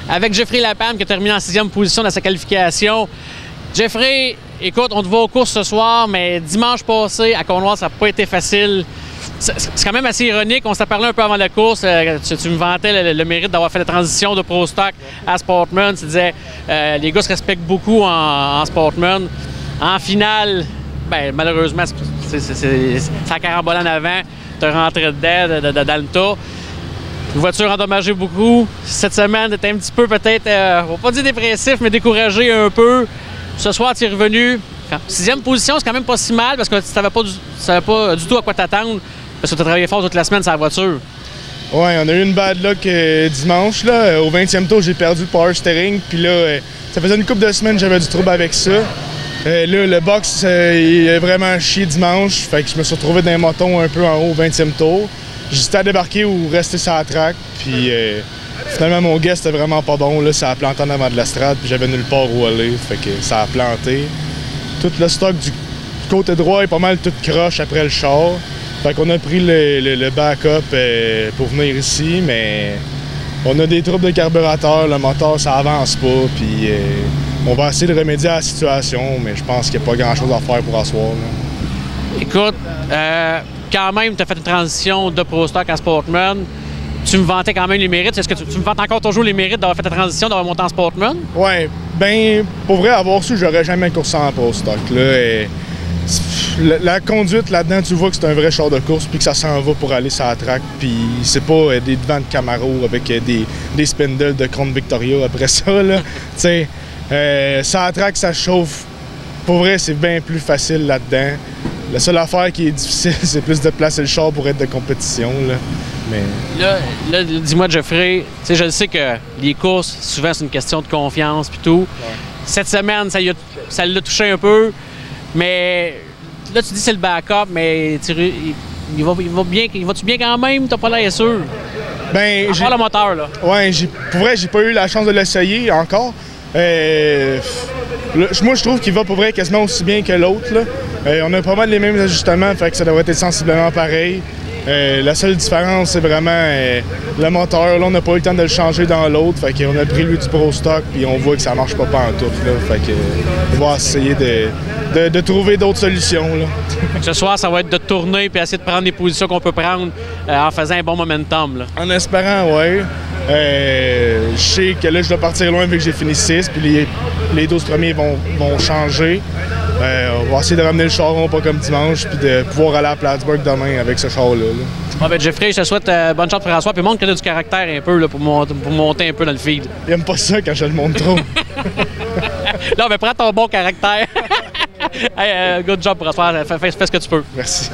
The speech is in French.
avec Jeffrey Lapalme qui a terminé en 6e position dans sa qualification. Jeffrey, écoute, on te voit aux courses ce soir, mais dimanche passé, à Cornwall, ça n'a pas été facile. C'est quand même assez ironique. On s'est parlé un peu avant la course. Tu me vantais le mérite d'avoir fait la transition de Pro Stock à Sportman. Tu disais les gars se respectent beaucoup en Sportman. En finale, ben, malheureusement, ça carambole en avant. Tu es rentré dedans, dans le tas. Une voiture endommagée beaucoup. Cette semaine, tu étais un petit peu peut-être, on va pas dire dépressif, mais découragé un peu. Ce soir, tu es revenu. 6e position, c'est quand même pas si mal parce que tu savais pas du tout à quoi t'attendre parce que tu as travaillé fort toute la semaine sur la voiture. Ouais, on a eu une bad luck dimanche. Là. Au 20e tour, j'ai perdu le power steering. Puis là, ça faisait une couple de semaines que j'avais du trouble avec ça. Là, le box, il a vraiment chié dimanche. Fait que je me suis retrouvé dans un moton un peu en haut au 20e tour. J'hésitais à débarquer ou rester sur la track. Puis finalement, mon guest était vraiment pas bon. Là, ça a planté en avant de la strade. Puis j'avais nulle part où aller. Fait que ça a planté. Tout le stock du côté droit est pas mal tout croche après le char. Fait qu'on a pris le backup pour venir ici, mais on a des troubles de carburateur, le moteur ça avance pas, puis on va essayer de remédier à la situation, mais je pense qu'il n'y a pas grand-chose à faire pour asseoir. Écoute, quand même, tu as fait une transition de Pro Stock à Sportman. Tu me vantais quand même les mérites. Est-ce que tu me vantes encore toujours les mérites d'avoir fait la transition, d'avoir monté en Sportman? Ouais, ben pour vrai, avoir su, j'aurais jamais coursé en Pro Stock. Là, la conduite là-dedans, tu vois que c'est un vrai char de course puis que ça s'en va pour aller sur la track. Puis c'est pas des devants de Camaro avec des spindles de Crown Victoria après ça. Là. Tu sais, sur la track, ça chauffe. Pour vrai, c'est bien plus facile là-dedans. La seule affaire qui est difficile, c'est plus de placer le char pour être de compétition. Là. Mais... Là dis-moi, Jeffrey, je sais que les courses, souvent, c'est une question de confiance puis tout. Ouais. Cette semaine, ça l'a touché un peu. Mais là, tu dis que c'est le backup, mais il va-tu bien quand même? T'as pas l'air sûr? Ben, le moteur, là. Ouais, pour vrai, j'ai pas eu la chance de l'essayer encore. Moi, je trouve qu'il va pour vrai quasiment aussi bien que l'autre. On a pas mal les mêmes ajustements, fait que ça devrait être sensiblement pareil. La seule différence, c'est vraiment le moteur. Là, on n'a pas eu le temps de le changer dans l'autre. Fait qu'on a pris lui du Pro Stock, puis on voit que ça marche pas en tout. Là. Fait que, on va essayer de trouver d'autres solutions. Là. Ce soir, ça va être de tourner et essayer de prendre les positions qu'on peut prendre en faisant un bon momentum. Là. En espérant, oui. Je sais que là, je dois partir loin vu que j'ai fini 6, puis les 12 premiers vont changer. On va essayer de ramener le char rond pas comme dimanche puis de pouvoir aller à Plattsburgh demain avec ce char-là. Ah ben Jeffrey, je te souhaite bonne chance pour François puis montre que tu as du caractère un peu là, pour monter un peu dans le feed. Il aime pas ça quand je le montre trop. Là, ben prends ton bon caractère. Hey, good job François, fais ce que tu peux. Merci.